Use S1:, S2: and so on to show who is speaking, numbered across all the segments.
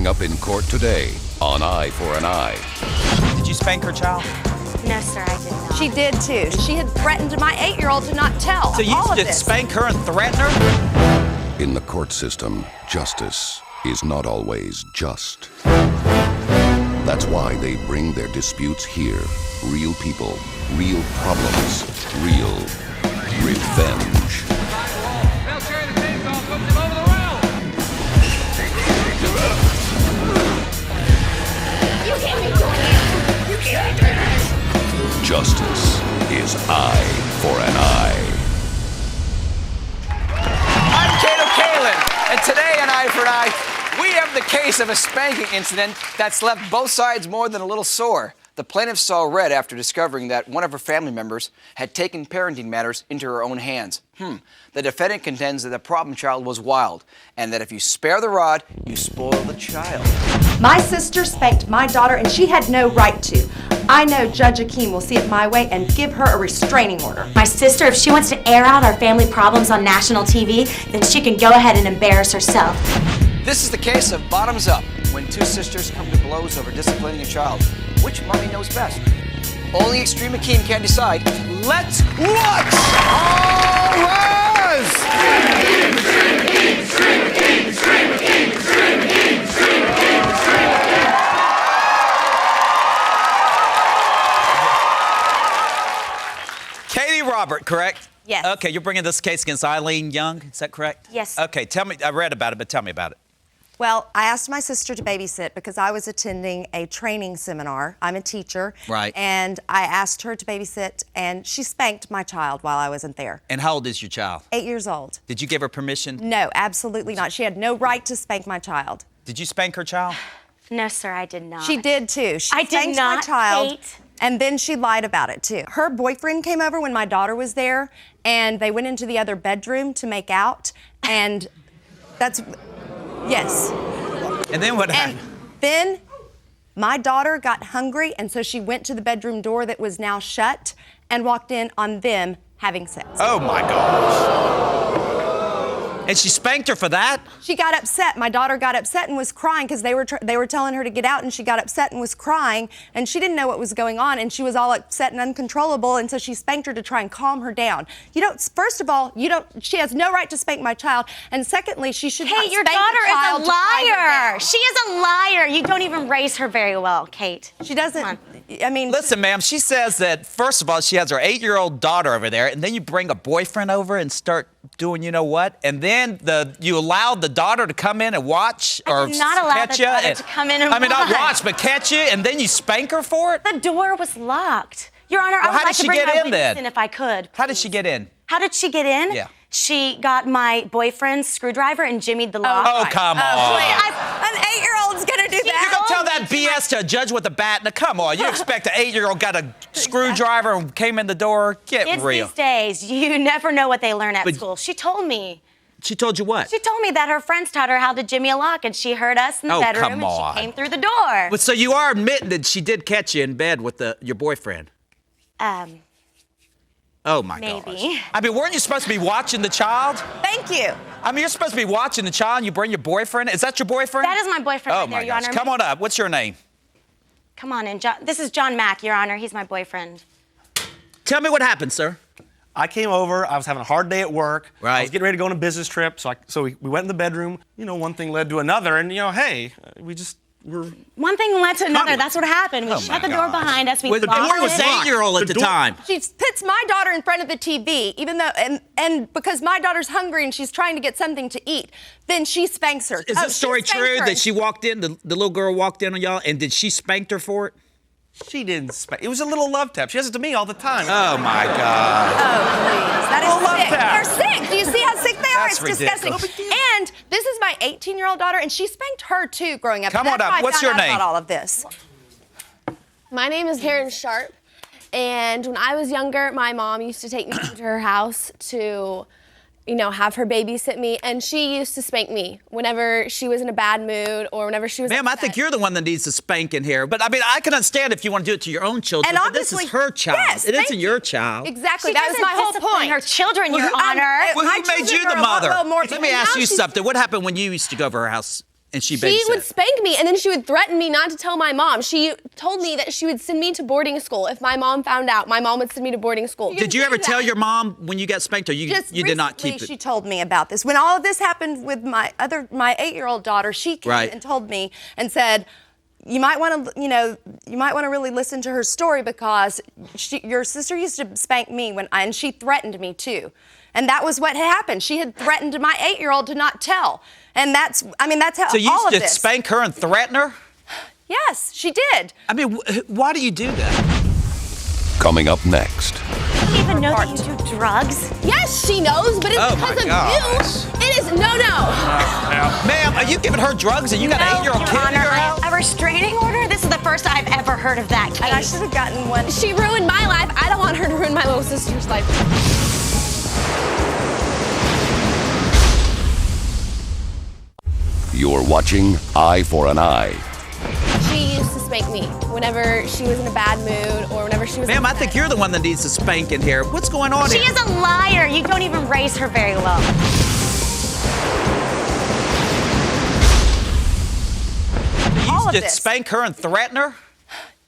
S1: Coming up in court today on Eye for an Eye.
S2: Did you spank her child?
S3: No, sir, I did not.
S4: She did too. She had threatened my 8-year-old to not tell.
S2: So you
S4: all of
S2: just
S4: this.
S2: spank her and threaten her?
S1: In the court system, justice is not always just. That's why they bring their disputes here. Real people, real problems, real revenge.
S3: You can't be doing it! You can't do this!
S1: Justice is Eye for an Eye.
S2: I'm Kato Kalin, and today on Eye for an Eye, we have the case of a spanking incident that's left both sides more than a little sore. The plaintiff saw red after discovering that one of her family members had taken parenting matters into her own hands. The defendant contends that the problem child was wild, and that if you spare the rod, you spoil the child.
S4: My sister spanked my daughter and she had no right to. I know Judge Akim will see it my way and give her a restraining order.
S3: My sister, if she wants to air out our family problems on national TV, then she can go ahead and embarrass herself.
S2: This is the case of bottoms up, when two sisters come to blows over disciplining a child. Which mommy knows best? Only Extreme Akim can decide. Let's watch! Always! Katie Robert, correct?
S4: Yes.
S2: Okay, you're bringing this case against Eileen Young, is that correct?
S3: Yes.
S2: Okay, tell me, I read about it, but tell me about it.
S4: Well, I asked my sister to babysit because I was attending a training seminar. I'm a teacher.
S2: Right.
S4: And I asked her to babysit, and she spanked my child while I wasn't there.
S2: And how old is your child?
S4: 8 years old.
S2: Did you give her permission?
S4: No, absolutely not. She had no right to spank my child.
S2: Did you spank her child?
S3: No, sir, I did not.
S4: She did too. She
S3: I did
S4: spanked
S3: not,
S4: my child.
S3: Kate.
S4: And then she lied about it too. Her boyfriend came over when my daughter was there, and they went into the other bedroom to make out, and yes.
S2: And then what happened?
S4: And then my daughter got hungry, and so she went to the bedroom door that was now shut and walked in on them having sex.
S2: Oh my gosh. And she spanked her for that?
S4: She got upset. My daughter got upset and was crying because they were telling her to get out, and she got upset and was crying, and she didn't know what was going on, and she was all upset and uncontrollable, and so she spanked her to try and calm her down. First of all, she has no right to spank my child, and secondly, she should not
S3: Kate, your
S4: spank
S3: daughter
S4: a child
S3: is a
S4: to quiet her
S3: liar.
S4: down.
S3: She is a liar. You don't even raise her very well, Kate.
S4: She doesn't, I mean...
S2: Listen, ma'am, she says that, first of all, she has her 8-year-old daughter over there, and then you bring a boyfriend over and start doing you know what, and then you allowed the daughter to come in and watch
S3: I did not allow
S2: catch
S3: the
S2: you.
S3: daughter to come in and
S2: I mean, not
S3: watch.
S2: watch, but catch you, and then you spank her for it?
S3: The door was locked. Your Honor, I
S2: Well,
S3: would
S2: how
S3: like
S2: did
S3: to
S2: she
S3: bring
S2: get
S3: my
S2: in
S3: witness
S2: then?
S3: in if I could.
S2: How did she get in?
S3: How did she get in?
S2: Yeah.
S3: She got my boyfriend's screwdriver and jimmied the lock.
S2: Oh, come on.
S4: An 8-year-old's gonna do
S2: You
S4: that.
S2: don't tell that BS to a judge with a bat. Now, come on. You expect an 8-year-old got a screwdriver and came in the door? Get
S3: Kids
S2: real.
S3: these days, you never know what they learn at
S2: But-
S3: school. She told me.
S2: She told you what?
S3: She told me that her friends taught her how to jimmy a lock, and she heard us in the
S2: Oh,
S3: bedroom,
S2: come
S3: and
S2: on.
S3: she came through the door.
S2: But so you are admitting that she did catch you in bed with your boyfriend? Oh, my
S3: Maybe.
S2: gosh. I mean, weren't you supposed to be watching the child?
S4: Thank you.
S2: I mean, you're supposed to be watching the child and you bring your boyfriend. Is that your boyfriend?
S3: That is my boyfriend
S2: Oh,
S3: right there,
S2: my
S3: Your
S2: gosh.
S3: Honor.
S2: Come on up. What's your name?
S3: Come on in. This is John Mack, Your Honor. He's my boyfriend.
S2: Tell me what happened, sir.
S5: I came over, I was having a hard day at work.
S2: Right.
S5: I was getting ready to go on a business trip, so we went in the bedroom. You know, one thing led to another, and, hey, we just were...
S3: One thing led to another.
S5: Come.
S3: That's what happened. We
S2: Oh,
S3: shut
S2: my
S3: the door
S2: gosh.
S3: behind us. We
S2: Well, the
S3: locked
S2: door was
S3: it.
S2: 8-year-old at the time.
S4: She puts my daughter in front of the TV, even though, and because my daughter's hungry and she's trying to get something to eat, then she spanks her.
S2: Is this story true that she walked in, the little girl walked in on y'all, and did she spank her for it?
S5: She didn't spank. It was a little love tap. She does it to me all the time.
S2: Oh, my God.
S4: Oh, please. That
S5: Oh,
S4: is
S5: love
S4: sick.
S5: that.
S4: They're sick. Do you see how sick they are?
S2: That's
S4: It's disgusting.
S2: ridiculous.
S4: And this is my 18-year-old daughter, and she spanked her too growing up.
S2: Come
S4: That's
S2: on up.
S4: how I
S2: What's
S4: found
S2: your
S4: out
S2: name?
S4: About all of this.
S6: My name is Karen Sharp, and when I was younger, my mom used to take me to her house to, have her babysit me, and she used to spank me whenever she was in a bad mood or whenever she was
S2: Ma'am, I
S6: upset.
S2: think you're the one that needs to spank in here. But, I mean, I can understand if you want to do it to your own children,
S4: And
S2: but this is
S4: obviously-
S2: her child.
S4: yes,
S2: It
S4: thank
S2: isn't
S4: you.
S2: your child.
S4: Exactly.
S3: She
S4: that was
S3: doesn't
S4: my whole
S3: discipline
S4: point.
S3: her children,
S4: Well,
S3: Your Honor.
S2: Well,
S4: my
S2: who made
S4: children
S2: you
S4: are
S2: the
S4: a lot
S2: mother?
S4: more
S2: Let me ask
S4: now
S2: you
S4: she's-
S2: something. What happened when you used to go over her house
S7: And she
S6: would spank me, and then she would threaten me not to tell my mom. She told me that she would send me to boarding school. If my mom found out, my mom would send me to boarding school.
S7: Did you ever tell your mom when you got spanked, or you did not keep it?
S4: She told me about this. When all of this happened with my 8-year-old daughter, she came and told me and said, you might want to really listen to her story because your sister used to spank me and she threatened me too. And that was what had happened. She had threatened my 8-year-old to not tell. And that's how all of this.
S7: So you used to spank her and threaten her?
S4: Yes, she did.
S7: I mean, why do you do that?
S1: Coming up next.
S3: Do you even know that you do drugs?
S6: Yes, she knows, but it's because of you. It is no.
S7: Ma'am, are you giving her drugs and you got an 8-year-old kid in your house?
S3: A restraining order? This is the first I've ever heard of that case.
S4: And I should have gotten one.
S6: She ruined my life. I don't want her to ruin my little sister's life.
S1: You're watching Eye for an Eye.
S6: She used to spank me whenever she was in a bad mood or whenever she was
S7: Ma'am, I think you're the one that needs to spank in here. What's going on
S3: She
S7: here?
S3: is a liar. You don't even raise her very well.
S7: You used to spank her and threaten her?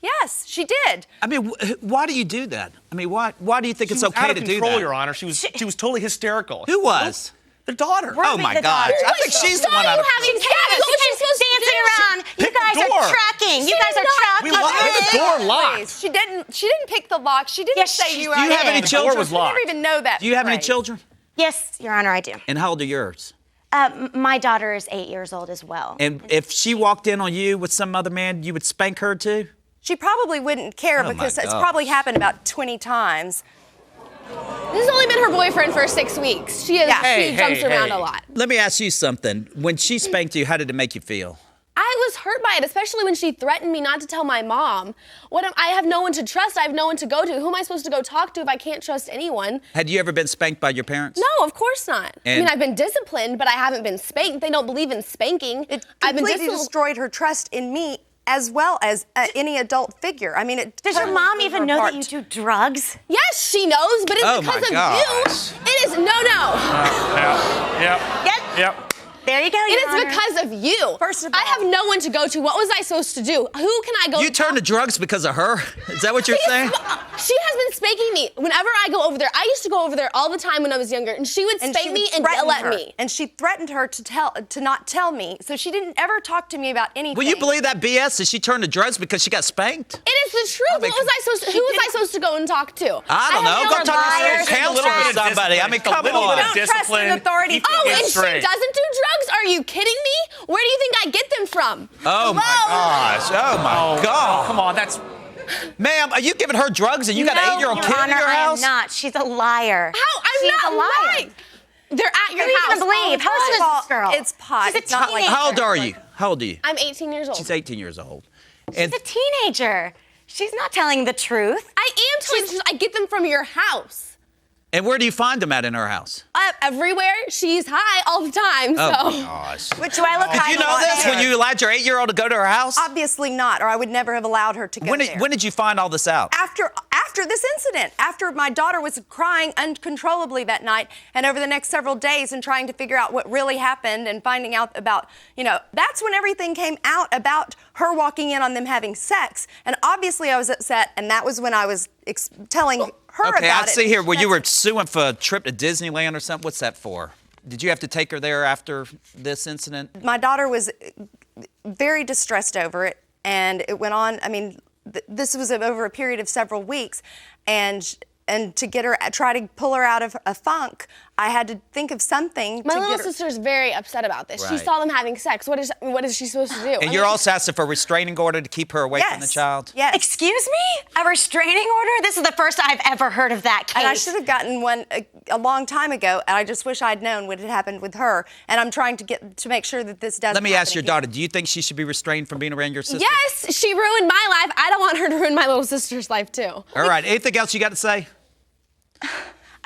S4: Yes, she did.
S7: I mean, why do you do that? I mean, why do you think it's okay to do that?
S5: Out of control, Your Honor. She was totally hysterical.
S7: Who was?
S5: The daughter.
S7: Oh my gosh! I think she's the one out of control.
S3: Dancing around. You guys are tracking. You guys are tracking.
S5: We locked the door locked.
S4: She didn't pick the lock. She didn't say you were.
S7: Do you have any children?
S5: The door was locked.
S4: I never even know that.
S7: Do you have any children?
S3: Yes, Your Honor, I do.
S7: And how old are yours?
S3: My daughter is 8 years old as well.
S7: And if she walked in on you with some other man, you would spank her too?
S4: She probably wouldn't care because it's probably happened about 20 times.
S6: This has only been her boyfriend for 6 weeks. She jumps around a lot.
S7: Let me ask you something. When she spanked you, how did it make you feel?
S6: I was hurt by it, especially when she threatened me not to tell my mom. I have no one to trust. I have no one to go to. Who am I supposed to go talk to if I can't trust anyone?
S7: Had you ever been spanked by your parents?
S6: No, of course not. I mean, I've been disciplined, but I haven't been spanked. They don't believe in spanking.
S4: It completely destroyed her trust in me as well as any adult figure. I mean,
S3: Does your mom even know that you do drugs?
S6: Yes, she knows, but it's because of you. It is no.
S5: Yep.
S3: There you go, Your
S6: It is
S3: Honor.
S6: because of you.
S4: First of all,
S6: I have no one to go to. What was I supposed to do? Who can I go to?
S7: You turned to drugs because of her? Is that what you're saying?
S6: She has been spanking me. Whenever I go over there, I used to go over there all the time when I was younger, and she would spank me and yell at me.
S4: And she threatened her to not tell me, so she didn't ever talk to me about anything.
S7: Will you believe that BS? That she turned to drugs because she got spanked?
S6: It is the truth. Who was I supposed to go and talk to?
S7: I don't know. Go talk to
S5: Take a little bit of
S7: somebody. I mean, come on.
S4: Don't trust an authority.
S6: Oh, and she doesn't do drugs? Are you kidding me? Where do you think I get them from?
S7: Oh my gosh. Oh my God.
S5: Come on, that's...
S7: Ma'am, are you giving her drugs and you got an 8-year-old kid in your house?
S3: I am not. She's a liar.
S6: How?
S3: She's
S6: I'm
S3: a
S6: not
S3: liar.
S6: lying. They're at your
S3: You
S6: house.
S3: even believe. How old is this girl?
S4: It's pot.
S3: She's a
S4: It's not like
S7: How old are you? How old are you?
S6: I'm 18 years old.
S7: She's 18 years old.
S3: She's a teenager. She's not telling the truth.
S6: I am telling the truth. I get them from your house.
S7: And where do you find them at in her house?
S6: Everywhere. She's high all the time.
S7: Oh
S6: So.
S7: my gosh.
S4: Which do I look
S7: Did you know this when you allowed your 8-year-old to go to her house?
S4: Obviously not, or I would never have allowed her to go there.
S7: When did you find all this out?
S4: After this incident, after my daughter was crying uncontrollably that night, and over the next several days and trying to figure out what really happened and finding out about, that's when everything came out about her walking in on them having sex. And obviously I was upset, and that was when I was telling her about it.
S7: Okay, I see here where you were suing for a trip to Disneyland or something. What's that for? Did you have to take her there after this incident?
S4: My daughter was very distressed over it, and it went on. I mean, this was over a period of several weeks, and to get her, try to pull her out of a funk, I had to think of something.
S6: My little sister's very upset about this. She saw them having sex. What is she supposed to do?
S7: And you're also asking for a restraining order to keep her away from the child?
S4: Yes.
S3: Excuse me? A restraining order? This is the first I've ever heard of that case.
S4: And I should have gotten one a long time ago, and I just wish I'd known what had happened with her. And I'm trying to make sure that this doesn't
S7: Let me
S4: happen
S7: ask your
S4: again.
S7: daughter, do you think she should be restrained from being around your sister?
S6: Yes, she ruined my life. I don't want her to ruin my little sister's life, too.
S7: All right, anything else you got to say?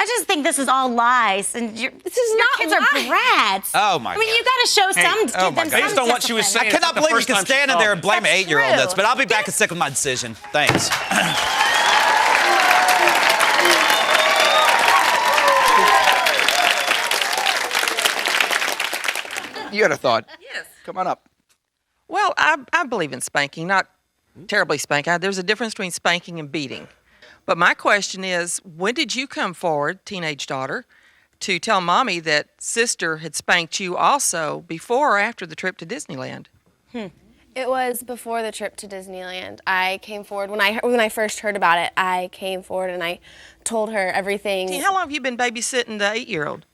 S3: I just think this is all lies, and your kids are brats.
S7: Oh my God!
S3: I mean, you got to show some. Give them some
S5: Based on what she was
S3: discipline.
S5: saying,
S7: I cannot believe you can stand in there and blame an
S3: That's
S7: 8-year-old.
S3: true.
S7: But I'll be back in a second with my decision. Thanks.
S2: You had a thought. Yes. Come on up.
S8: Well, I believe in spanking, not terribly spanking. There's a difference between spanking and beating. But my question is, when did you come forward, teenage daughter, to tell Mommy that sister had spanked you also before or after the trip to Disneyland?
S6: It was before the trip to Disneyland. I came forward when I first heard about it. I came forward and I told her everything.
S8: How long have you been babysitting the 8-year-old?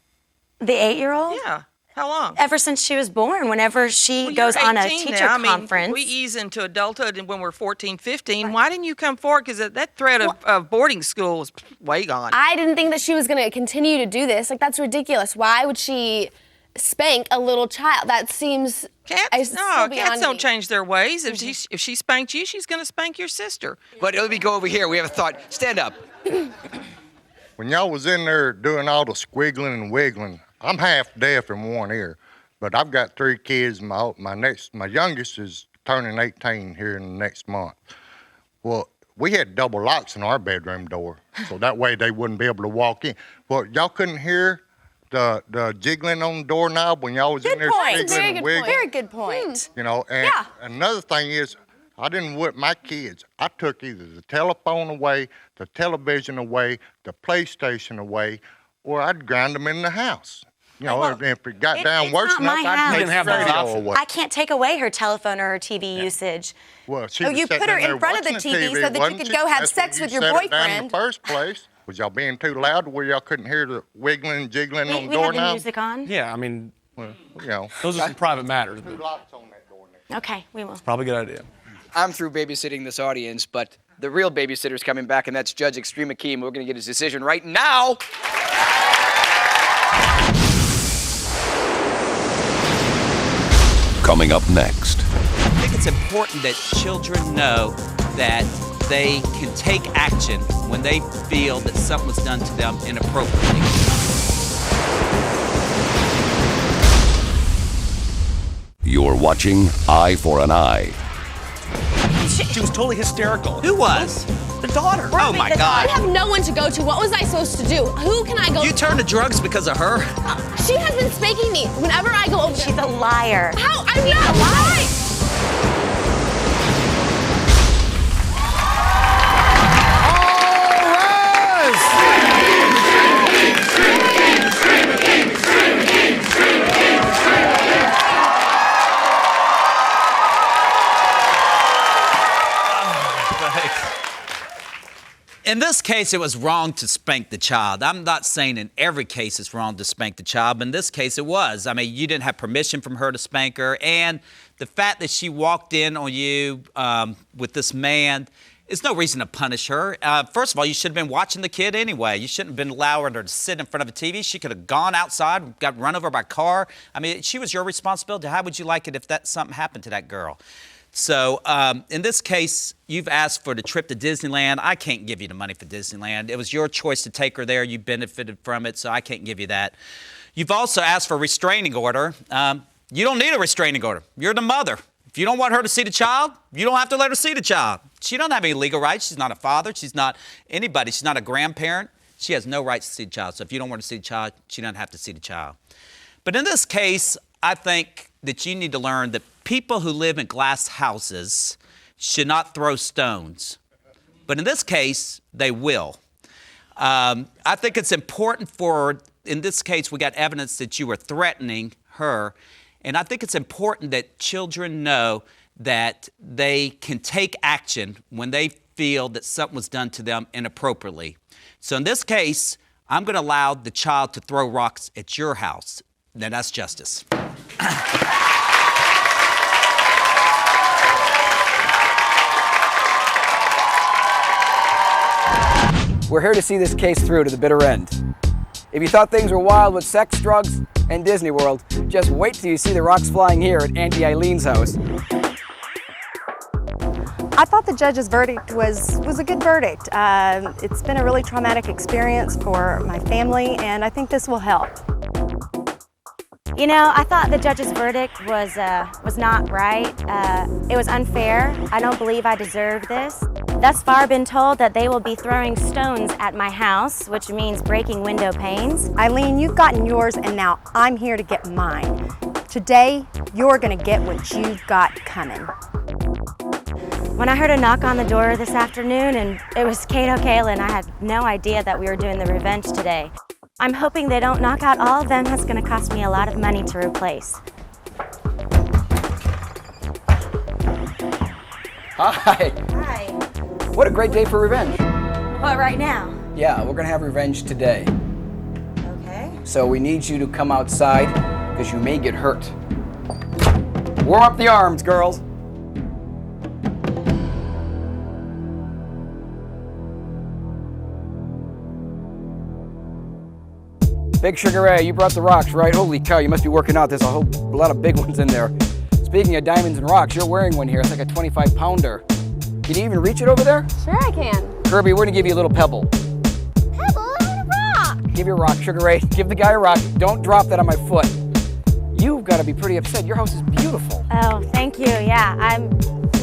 S3: The 8-year-old?
S8: Yeah. How long?
S3: Ever since she was born, whenever she goes on a teacher
S8: now.
S3: conference.
S8: We ease into adulthood when we're 14, 15. Why didn't you come forward? Because that threat of boarding school was way gone.
S6: I didn't think that she was going to continue to do this. Like, that's ridiculous. Why would she spank a little child? That seems
S8: Cats don't change their ways. If she spanked you, she's going to spank your sister.
S2: But let me go over here. We have a thought. Stand up.
S9: When y'all was in there doing all the squiggling and wiggling, I'm half deaf in one ear, but I've got 3 kids. My youngest is turning 18 here in the next month. Well, we had double locks in our bedroom door, so that way they wouldn't be able to walk in. Well, y'all couldn't hear the jiggling on the doorknob when y'all was in there squiggling and wiggling.
S4: Very good point.
S9: You know, and another thing is, I didn't whip my kids. I took either the telephone away, the television away, the PlayStation away, or I'd ground them in the house. You know, if it got down worse enough, I'd take the radio away.
S3: I can't take away her telephone or her TV usage.
S9: Well,
S4: you put her in front of the TV so that you could go have sex with your boyfriend.
S9: Down in the first place. Was y'all being too loud where y'all couldn't hear the wiggling and jiggling on the doorknob?
S3: We had the music on.
S5: Yeah, I mean,
S9: well, you know.
S5: Those are some private matters.
S9: 2 locks on that door now.
S3: Okay, we will.
S5: Probably a good idea.
S2: I'm through babysitting this audience, but the real babysitter's coming back, and that's Judge Extreme Akim. We're going to get his decision right now.
S1: Coming up next.
S7: I think it's important that children know that they can take action when they feel that something was done to them inappropriately.
S1: You're watching Eye for an Eye.
S5: She was totally hysterical.
S7: Who was?
S5: The daughter.
S7: Oh my God.
S6: I have no one to go to. What was I supposed to do? Who can I go to?
S7: You turned to drugs because of her?
S6: She has been spanking me whenever I go over there.
S3: She's a liar.
S6: How? I'm not lying.
S7: In this case, it was wrong to spank the child. I'm not saying in every case it's wrong to spank the child, but in this case it was. I mean, you didn't have permission from her to spank her, and the fact that she walked in on you with this man is no reason to punish her. First of all, you should have been watching the kid anyway. You shouldn't have been allowing her to sit in front of a TV. She could have gone outside, got run over by a car. I mean, she was your responsibility. How would you like it if something happened to that girl? So in this case, you've asked for the trip to Disneyland. I can't give you the money for Disneyland. It was your choice to take her there. You benefited from it, so I can't give you that. You've also asked for a restraining order. You don't need a restraining order. You're the mother. If you don't want her to see the child, you don't have to let her see the child. She doesn't have any legal rights. She's not a father. She's not anybody. She's not a grandparent. She has no rights to see the child. So if you don't want to see the child, she doesn't have to see the child. But in this case, I think that you need to learn that people who live in glass houses should not throw stones. But in this case, they will. I think it's important in this case, we got evidence that you were threatening her. And I think it's important that children know that they can take action when they feel that something was done to them inappropriately. So in this case, I'm going to allow the child to throw rocks at your house. Now that's justice.
S2: We're here to see this case through to the bitter end. If you thought things were wild with sex, drugs, and Disney World, just wait till you see the rocks flying here at Auntie Eileen's house.
S4: I thought the judge's verdict was a good verdict. It's been a really traumatic experience for my family, and I think this will help.
S3: You know, I thought the judge's verdict was not right. It was unfair. I don't believe I deserve this. Thus far, I've been told that they will be throwing stones at my house, which means breaking window panes.
S4: Eileen, you've gotten yours, and now I'm here to get mine. Today, you're gonna get what you've got coming.
S3: When I heard a knock on the door this afternoon and it was Kate O'Kalin, I had no idea that we were doing the revenge today. I'm hoping they don't knock out all of them. That's gonna cost me a lot of money to replace.
S2: Hi.
S3: Hi.
S2: What a great day for revenge.
S3: What, right now?
S2: Yeah, we're gonna have revenge today.
S3: Okay.
S2: So we need you to come outside because you may get hurt. Warm up the arms, girls. Big Sugar Ray, you brought the rocks, right? Holy cow, you must be working out. There's a lot of big ones in there. Speaking of diamonds and rocks, you're wearing one here. It's like a 25-pounder. Can you even reach it over there?
S6: Sure I can.
S2: Kirby, we're gonna give you a little pebble.
S6: Pebble and a rock.
S2: Give your rock, Sugar Ray. Give the guy a rock. Don't drop that on my foot. You've got to be pretty upset. Your house is beautiful.
S3: Oh, thank you. Yeah, I'm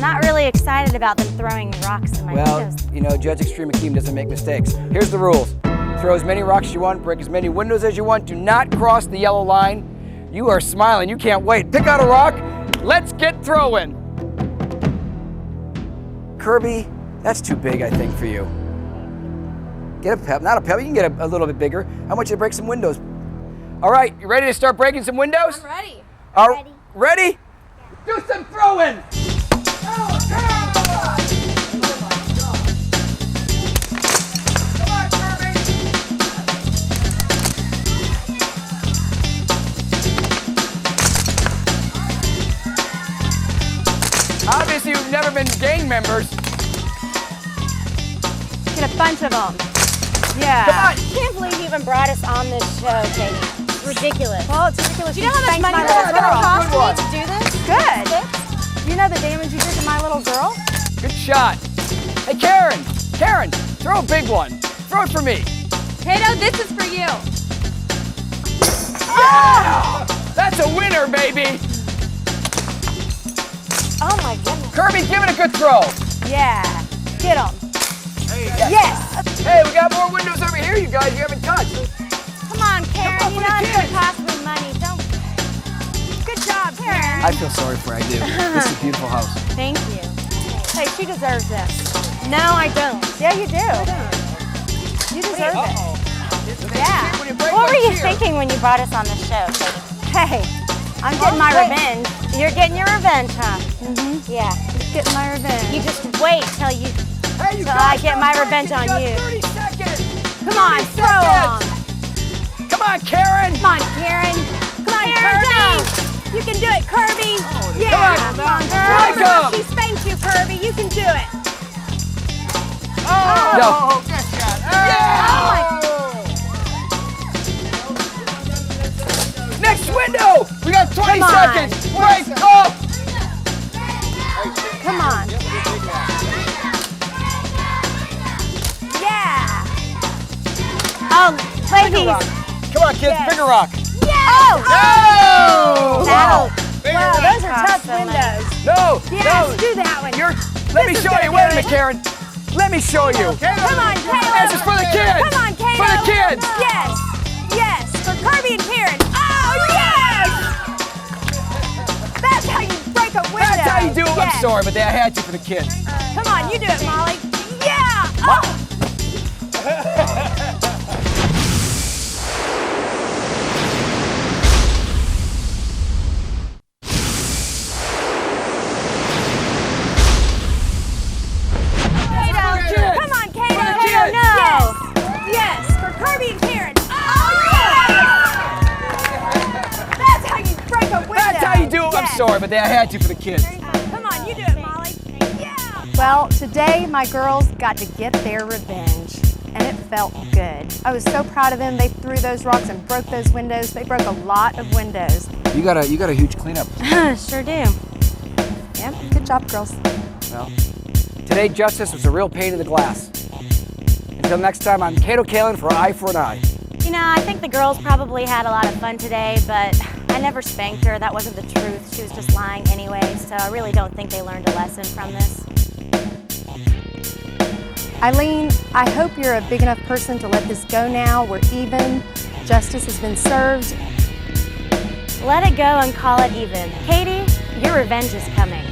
S3: not really excited about them throwing rocks in my windows.
S2: You know, Judge Extreme Akim doesn't make mistakes. Here's the rules. Throw as many rocks as you want, break as many windows as you want. Do not cross the yellow line. You are smiling. You can't wait. Pick out a rock. Let's get throwing. Kirby, that's too big, I think, for you. Get a pebble. Not a pebble. You can get a little bit bigger. How much to break some windows? All right, you ready to start breaking some windows?
S6: I'm ready.
S2: Ready? Do some throwing. Obviously, you've never been gang members.
S4: Get a bunch of them. Yeah.
S2: Come on.
S3: I can't believe you even brought us on this show, Katie. It's ridiculous.
S4: Well, it's ridiculous.
S6: Do you know how much money
S4: my
S6: this is
S4: little
S6: going to
S4: girl.
S6: cost
S2: Good one.
S6: me to do this?
S4: Good. You know the damage you did to my little girl?
S2: Good shot. Hey, Karen, throw a big one. Throw it for me.
S6: Kato, this is for you.
S2: Yeah! That's a winner, baby.
S3: Oh my goodness.
S2: Kirby, give it a good throw.
S4: Yeah. Get them.
S2: Yes. Hey, we got more windows over here, you guys. You haven't touched.
S3: Come on, Karen.
S2: Come on,
S3: You
S2: for
S3: know
S2: the
S3: it's gonna
S2: kids.
S3: cost me money. Don't.
S4: Good job, Karen.
S2: I feel sorry for her. I do. This is a beautiful house.
S3: Thank you.
S4: Hey, she deserves this.
S3: No, I don't.
S4: Yeah, you do. You deserve it. Yeah.
S2: When you break
S3: What
S2: one,
S3: were you
S2: cheer.
S3: thinking when you brought us on this show, Katie?
S4: Hey, I'm getting my revenge.
S3: You're getting your revenge, huh? Mm-hmm. Yeah.
S4: Getting my revenge.
S3: You just wait till you.
S2: Hey, you
S3: So
S2: guys,
S3: I get my
S2: stop
S3: revenge
S2: breaking.
S3: on
S2: You
S3: you.
S2: got 30 seconds.
S4: Come on,
S2: 30
S4: throw them.
S2: seconds. Come on, Karen.
S4: Come on, Karen. Come on, Kirby. You can do it, Kirby. Yeah.
S2: Come on,
S4: girl.
S2: break 'em.
S4: She spanked you, Kirby. You can do it.
S2: No. Next window. We got 20
S4: Come on.
S2: seconds. Break up.
S4: Come on. Yeah.
S3: Oh, ladies.
S2: Come on, kids.
S4: Yes.
S2: Bigger rock.
S4: Oh.
S2: No.
S3: That'll.
S4: Wow, those are
S3: Cost
S4: tough
S3: so much.
S4: windows.
S2: No.
S4: Yes,
S2: No.
S4: do that one.
S2: Let me
S4: This is
S2: show
S4: gonna
S2: you.
S4: do
S2: Wait a
S4: it.
S2: minute, Karen. Let me show you.
S4: Come on, Caleb.
S2: This is for the kids.
S4: Come on, Caleb.
S2: For the kids.
S4: Yes. Yes. For Kirby and Karen. Oh, yes. That's how you break a window.
S2: That's how you do it.
S4: Yes.
S2: I'm sorry, but I had to for the kids.
S4: Come on, you do it, Molly. Yeah. Oh. Come on, Kato.
S2: kids.
S4: Yes. Yes. For Kirby and Karen. Oh, yes. That's how you break a window.
S2: That's how you do it. I'm
S4: Yes.
S2: sorry, but I had to for the kids.
S4: Come on, you do it, Molly. Yeah. Well, today my girls got to get their revenge, and it felt good. I was so proud of them. They threw those rocks and broke those windows. They broke a lot of windows.
S2: You got a huge cleanup.
S3: Sure do.
S4: Yep. Good job, girls.
S2: Well, today justice was a real pain in the glass. Until next time, I'm Kate O'Kalin for Eye for an Eye.
S3: You know, I think the girls probably had a lot of fun today, but I never spanked her. That wasn't the truth. She was just lying anyway, so I really don't think they learned a lesson from this.
S4: Eileen, I hope you're a big enough person to let this go now. We're even. Justice has been served.
S3: Let it go and call it even. Katie, your revenge is coming.